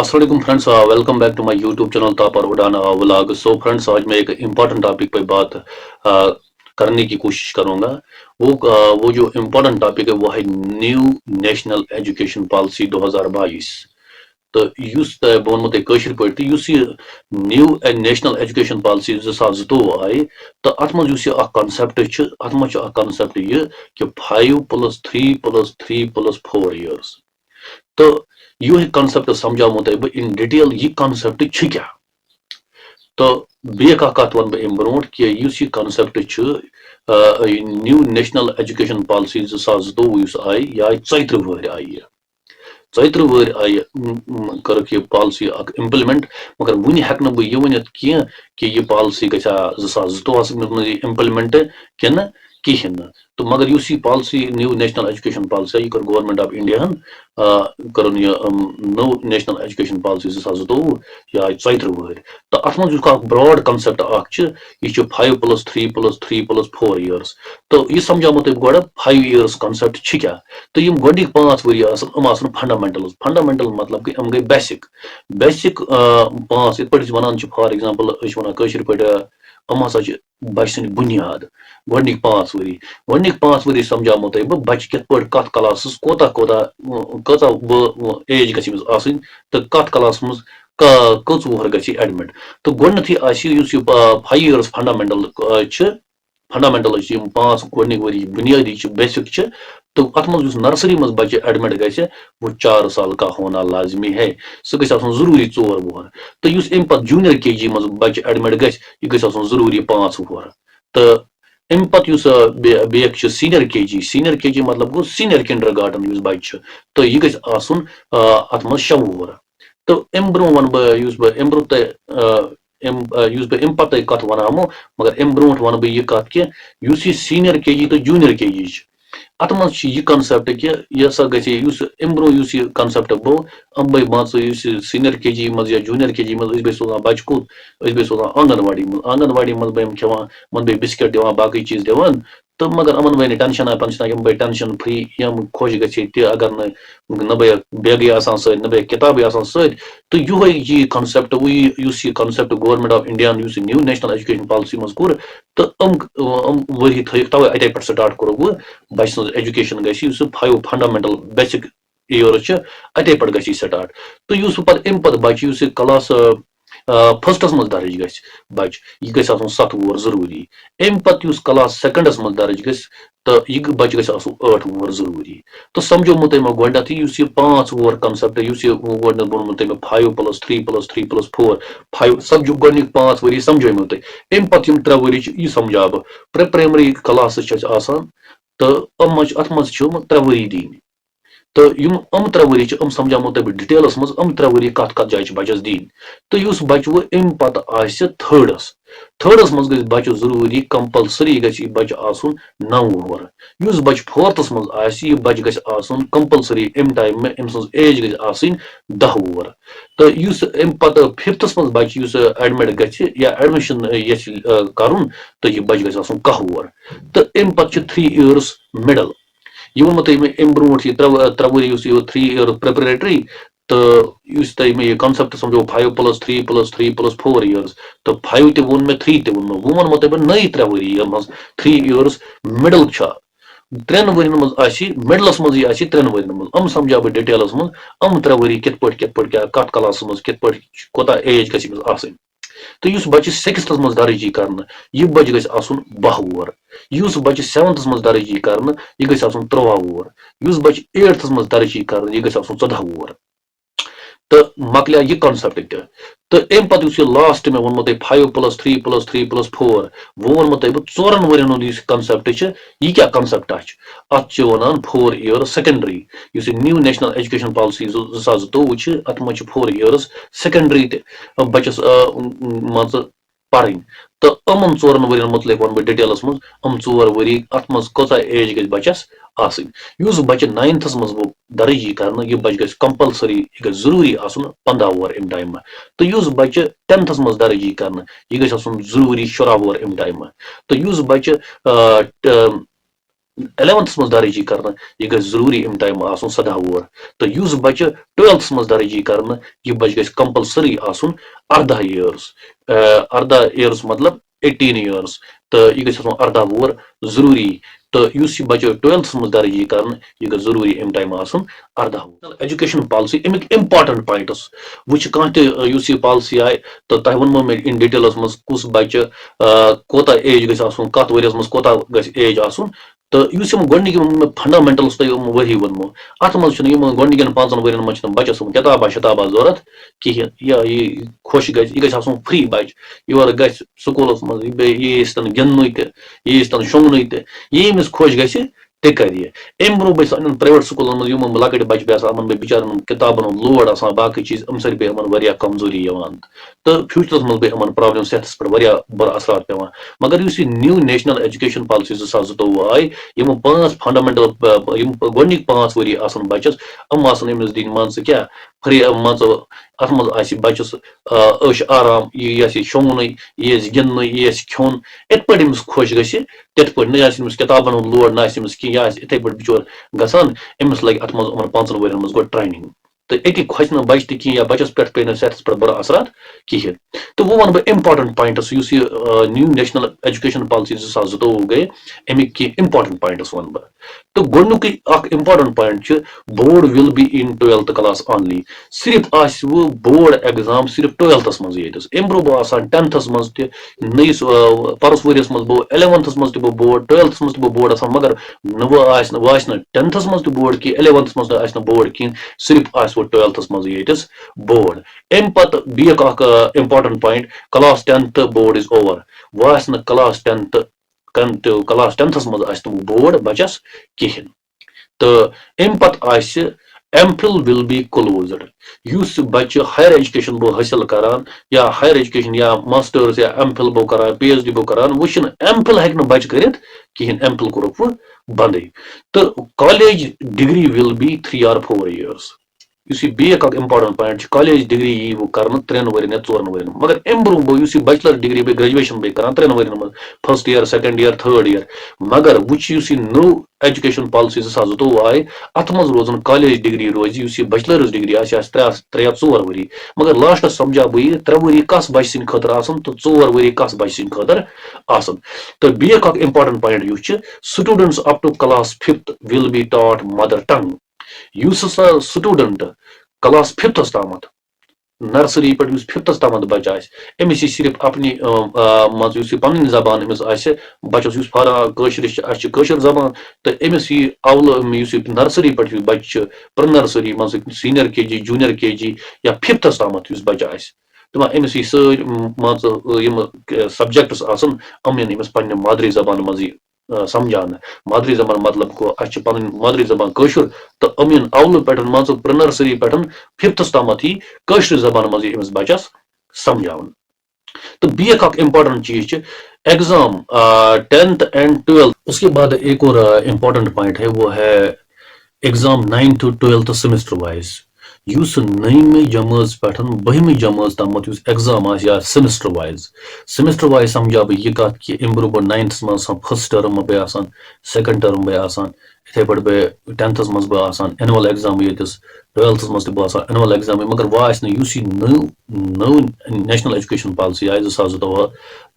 अस्सलाम वालेकुम friends, welcome back to my YouTube channel तापर उड़ान व्लॉग। सो फ्रेंड्स, आज मैं एक इम्पॉर्टेंट टॉपिक पे बात करने की कोशिश करूंगा। वो जो इम्पोर्टेंट टॉपिक है वो है न्यू नेशनल एजुकेशन पॉलिसी 2022। तो युस बह वो तुम कशर पे युस ये न्यू नेशनल एजुकेशन पॉलिसी 2022 आई तो अत मज कॉन्सेप्ट अत मज कॉन्सेप्ट ये कि 5+3+3+4 years। तो यह कंसेप्ट समझामो तह बह इन डिटेल ये कंसेप्ट क्या। तो बेक कत वन बह ब्रो कि यह concept new national education policy 2022 आई यह आई 34 वर आई। 34 वर आई कर पॉलिसी इम्प्लीमेंट, मगर वन हेक बह यह वन कि यह पॉलिसी ग 2022 मज इम्प्लीमेंट कहें। तो मगर यह policy new national education policy यह कर गवर्नमेंट ऑफ इंडिया कर नो नेशनल एजुकेशन पॉलिसी 2022 यह आई 34 वर। तो अत मज ब्रॉड कंसेप्ट यह 5+3+3+4 years। तो यह समझामो तुम गो 5 years कंसेप्ट क्या। तो यम गोडिक 5 वरी फंडामेंटल्स। फंडामेंटल मतलब कि गई बेसिक बेसिक 5 इत वन फॉर एग्जांपल वन कशर पे हसा बच सद बुनियाद गोडिक 5 वरी। गोडिक 5 वरी समझामो तुम बह बच कत क्लास कत एज गई तो कत क्लास मज कच वोहर गई एडमिट। तो गोडनथी 5 years फंडामेंटल फंडामेंटल 5 गोडनिक वरी बुनियादी बेसिक। तो अत मज नर्सरी मज बच्चे एडमिट गए वो 4 साल का होना लाजमी है। सह गई जरूरी 4 वोहर। तो अम पे जूनियर केजी मज बच्चे एडमिट गई गई जरूरी 5 वोहर। तो अम पे बेक सीनियर केजी। सीनियर केजी मतलब गो सीनियर किंडर गार्डन बच्चे। तो यह गई अत मज 6 वोहर। तो अम ब्रो वन बह अम ब्रो अम पे कत वनामो, मगर अम ब्रो वन बह यह कत कि सीनियर केजी तो जूनियर केजी अत मज यह कंसेप्ट कि यह सा गई अम ब्रो कंसेप्ट गो अम बे मान सीनियर केजी मज या जूनियर केजी मज बे सोजान बच कुत बे सोजान आंगनवाड़ी मज। आंगनवाड़ी मज बे खेवान मन बे बिस्किट दिवान बाकी चीज दिवान। तो मगर अमन बे टेंशन यम बे टेंशन फ्री यम खुश गि अगर न बे बैग सत न बे किताब सत। तो यह कंसेप्ट यह concept government of India new national education policy मज कोर। तो वही थ तवे अते पे स्टार्ट कोर बच सज एजुकेशन गई 5 फंडामेंटल बेसिक ईयर्स अते पे गई स्टार्ट। तो अम पे बच क्लास फर्स्टस मज दर्ज गई बच यह गई 7 वोहर जरूरी। अम पे क्लास सेकंडस मज दर्ज गई तो यह बच गई 8 वोहर जरूरी। तो समझोमो तुम गोडनथ यह 5 वोहर कंसेप्ट गोडनथ बोनमो तुम 5+3+3+4 5 समझो गोडनिक 5 वरी समझोमो तुम। अम पे 3 वरी यह समझा बह प्रे प्राइमरी क्लास तो अत मज 3 वरी दिन। तो यम 3 वरी समझामो तुम डिटेलस मज 3 वरी कत कत जाय बचस दिन। तो बच वो अम पे थर्डस थर्डस मज गई बच जरूरी कंपलसरी गई बच 9 वोहर। बच फोर्थस मज बच गई कंपलसरी अम टाइम में अम सज एज गई 10 वोहर। तो अम पे फिफ्थस मज बच एडमिट गि या एडमिशन कर तो यह बच गई 10 वोहर। तो अम पे 3 years मिडल। यह वो तुम अम ब्रो 3 वरी 3 year प्रिपरेटरी। तो तुम यह कंसेप्ट समझो 5+3+3+4 years। तो 5 तोन मे 3 तोन वो वनमो तुम नई 3 वरी 3 years मिडल 3 वरन मज मिडलस मज 3 वरन मज समझा बह डिटेलस मज 3 वरी कित कत क्लास मज कित कोता एज गई। तो बच्चे 6th मज दर्ज कर यह बच गई 12 वोहर। बच्चे 7th मज दर्ज कर यह गई 13 वोहर। बच्चे 8th मज दर्ज कर यह गई 14 वोहर। तो मकलिया यह कंसेप्ट तो अम पे लास्ट में वनमो तुम 5+3+3+4 वो वनमो तुम 4 वरन कंसेप्ट यह क्या कंसेप्ट अत one 4 year secondary. New national education policy 2022 अत मज 4 years सेकेंडरी बचस मान पढ़। तो 4 वरन मुतलिक वन बह डिटेलस मज 4 वरी अत मज कत एज गई बचस बच्चे 9th मज वो दर्ज कर यह बच गई कंपलसरी यह गई जरूरी 15 वोहर अम टाइम। तो बच्चे 10th मज दर्ज कर यह गई जरूरी 14 वोहर अम टाइम। तो बच्चे 11th मज दर्जी कर यह गई जरूरी अम टाइम आसन 17 वोर तो युस बच्चे 12th मज दर्जी कर यह बच्चे गई कंपलसरी आसन 18 ईयर्स 18 ईयर्स मतलब 18 ईयर्स तो यह गई 18 वोर जरूरी तो यह बच्चे 12th मज दर्जी कर यह गई जरूरी अम टाइम आसन 18 वोर education policy Amik important points वुच कह पॉलिसी आय तो तह वो मे इन डिटेल्स मज कुछ बच्चे कोता एज गई कत वरियस मज कोता गई एज आसन तो गोनिक फंडामेंटल्स तुम वही वनमो अत गोनिकन 5 वरियन मज बच्चस किताबा शिताबा जरूरत कहें या यह खुश यह गई फ्री बच योर ग स्कूलस मज यीन गिंदन तन शोंगन तमिस खुश ग ते कर अम ब्रो बे प्राइवेट स्कूलन मज लकट बच्चे बे बिचारन किताबन लोड आसान बाकी चीज अम सर पे कमजोरी तो फ्यूचरस मज बे प्रॉब्लम सेहतस पे बुरा असर पे मगर न्यू नेशनल एजुकेशन पॉलिसी 2024 आय 5 फंडामेंटल गोनिक 5 वरी आसन बच्चस अमिस दिन मान क्या फ्री अत मज बच्चस ऐश आराम यह शोंगन यह गिंदन यह खोन इत पे खुश ग तिथ पे नमिस किताबन लोड ना यह इथे पे बिचोर गसान अमिस लगे अत मज 5 वरियन मज गो ट्रेनिंग तो अति खोज ना बच्चे कहें या बच्चस पे ना सेहतस पे बुरा असर कहें तो वो वन बह important points new national education policy 2022 गए अमिक की इंपॉर्टेंट पॉइंट्स वन बह तो गोनुक important point board will be in 12th class only सिर्फ वो बोर्ड एग्जाम सिर्फ 12th मज अम ब्रो 10th मज नईस परस वरियस मज 11th मज बो बोर्ड 12th मज बोर्ड मगर वह 10th मज बोर्ड कि 11th मज बोर्ड कहें सिर्फ वो 12th मज बोर्ड अम पत important point class 10th board is over वह क्लास 10th क्लास 10th मज बोर्ड बचस कहें तो अम पत M.phil will be closed use बच्चे हायर एजुकेशन बो हासिल करान या हायर एजुकेशन या मास्टर्स या M.phil बो करान PhD बो करान वो M.phil हेक बच्चे कर कहें M.phil कोरुक वो बंद तो college degree will be 3 or 4 years बेक इंपॉर्टेंट पॉइंट कॉलेज डिग्री यी वो कर 3 वरियन या 4 वरियन मगर अम ब्रो बो बैचलर डिग्री बे ग्रेजुएशन बे कर 3 वरियन मज first year second year third year मगर वुच नो एजुकेशन पॉलिसी 2022 आय अत मज रोजन कॉलेज डिग्री रोज बैचलर्स डिग्री 3 या 4 वरी मगर लास्ट समझा बह 3 वरी कस बच सिंद खतर आसन तो 4 वरी कस बच सिंद खतर आसन तो बेक इंपॉर्टेंट पॉइंट युस students up to class 5th will be taught mother tongue युस स्टूडेंट क्लास 5th तम नर्सरी पे 5th तम बच्चा अमिस सिर्फ अपनी मज पन जबान अमिस बच्चस कशर जबान तो अमिस अवल नर्सरी पे बच्चे प्र नर्सरी मज सीनियर KG जूनियर KG या 5th तम बच्चा तो अमिस मज सब्जेक्ट्स अमिस पे मादरी जबान मज समझान मादरी जबान मतलब गो पन मादरी जबान कशर तो अमीन अवल पे मान प्र नर्सरी पे 5th तम कशर जबान मज अमिस बच्चस समझान तो बेक इंपॉर्टेंट चीज एग्जाम 10th and 12th उसके बाद एक और इंपॉर्टेंट पॉइंट है वो है exam 9th to 12th semester wise युस 9वीं जमात पे 12वीं जमात तम एग्जाम या सेमेस्टर वाइज समझा बह यह कत कि अम ब्रो 9th मज फर्स्ट टर्म बे सेकंड टर्म बे इथे पे बे 10th मज बे एनुअल एग्जाम ये 12th मज बह एनुअल एग्जाम मगर वह नौ नेशनल एजुकेशन पॉलिसी आय 2022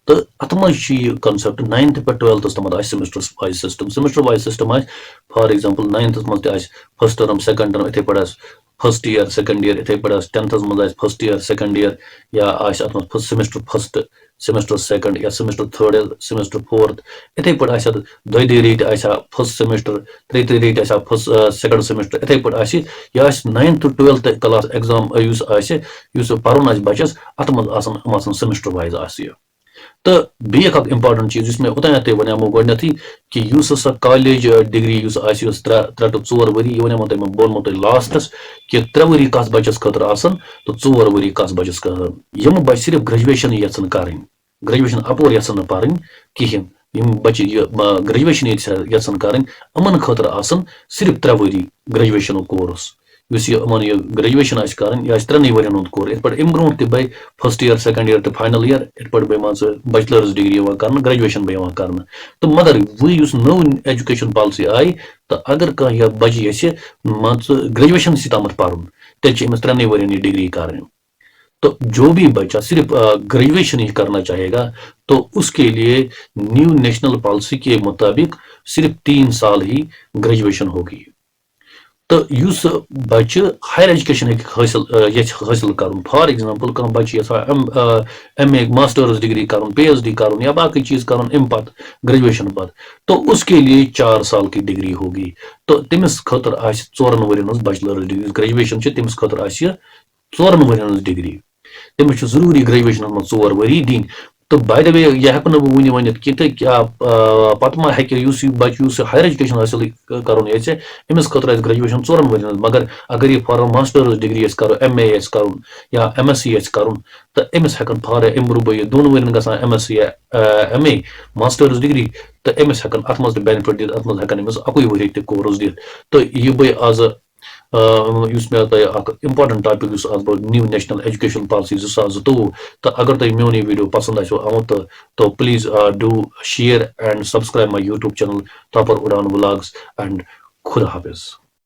तो अत मज कंसेप्ट 9th पे 12th तम semester wise system I for example 9th मज फर्स्ट टर्म सेकंड टर्म इथे पे फर्स्ट ईयर सेकंड ईयर इथे पे 10th मज फर्स्ट ईयर सेकंड ईयर या अत सेमेस्टर फर्स्ट सेमेस्टर सेकंड या सेमेस्टर थर्ड सेमेस्टर फोर्थ इथे पे दे rate first semester 3 rate first second semester इथे पे यह 9th to 12th class exam पर्न बच्चस अत मज सेमेस्टर वाइज तो बेक इंपॉर्टेंट चीज मे उतन ते वनमो गोथी कि सा कॉलेज डिग्री 3 to 4 वरी वनमो तुम बोनमो तुम लास्टस कि 3 वरी कस बच्चस खतर तो 4 वरी कस बच्चस यम बच्चे सिर्फ ग्रेजुएशन यन कर ग्रेजुएशन अपोर यन पर कहें बच्चे ग्रेजुएशन यन कर अमन खतर सिर्फ 3 वरी ग्रेजुएशन कोर्स ये ग्रेजुएशन कर 3 वन कोर इत पे ब्रो बे फर्स्ट ईयर सेकंड ईयर तो फाइनल ईयर इत पे बे मान बैचलर्स डिग्री कर ग्रेजुएशन बे कर तो मगर वो नव एजुकेशन पॉलिसी आई तो अगर कह बच्चे ये मान ग्रेजुएशन तम पर्न तेल 3 वन डिग्री कर तो जो भी बच्चा सिर्फ ग्रेजुएशन ही करना चाहेगा तो उसके लिए न्यू नेशनल पॉलिसी के मुताबिक सिर्फ 3 साल ही ग्रेजुएशन होगी तो युस बच्चे हायर एजुकेशन हासिल कर फॉर एग्जांपल कह बच्चे एम ए मास्टर्स डिग्री कर PhD कर या बाकी चीज कर ग्रेजुएशन पत तो उसके लिए 4 साल की डिग्री होगी तो तमिस खतर 4 वन बैचलर्स डिग्री ग्रेजुएशन तमिस खतर 4 वन डिग्री तमिस जरूरी ग्रेजुएशन में 4 वरी दिन तो बाय द वे यह हेको न वन वन कि क्या पत मा हेके बच्चे हायर एजुकेशन हासिल कर अमिस खतर ग्रेजुएशन 4 वन मगर अगर ये फॉर मास्टर्स डिग्री कर MA कर या MSc कर तो अमिस हेकन फॉर ब्रो 2 वन ग MSc MA मास्टर्स डिग्री तो अमिस हेकन अत मज बेनिफिट दित अत मज हेकन अमिस अकुई वरी त कोर्स दित तो ये बे आज मे इम्पार्टेंट टॉपिक आज न्यू नेशनल एजुकेशन पॉलिसी 2022 तो अगर तुम मोन वीडियो पसंद आमुत तो please do share and subscribe my YouTube channel तपर उड़ान व्लॉग्स एंड खुदा हाफिज।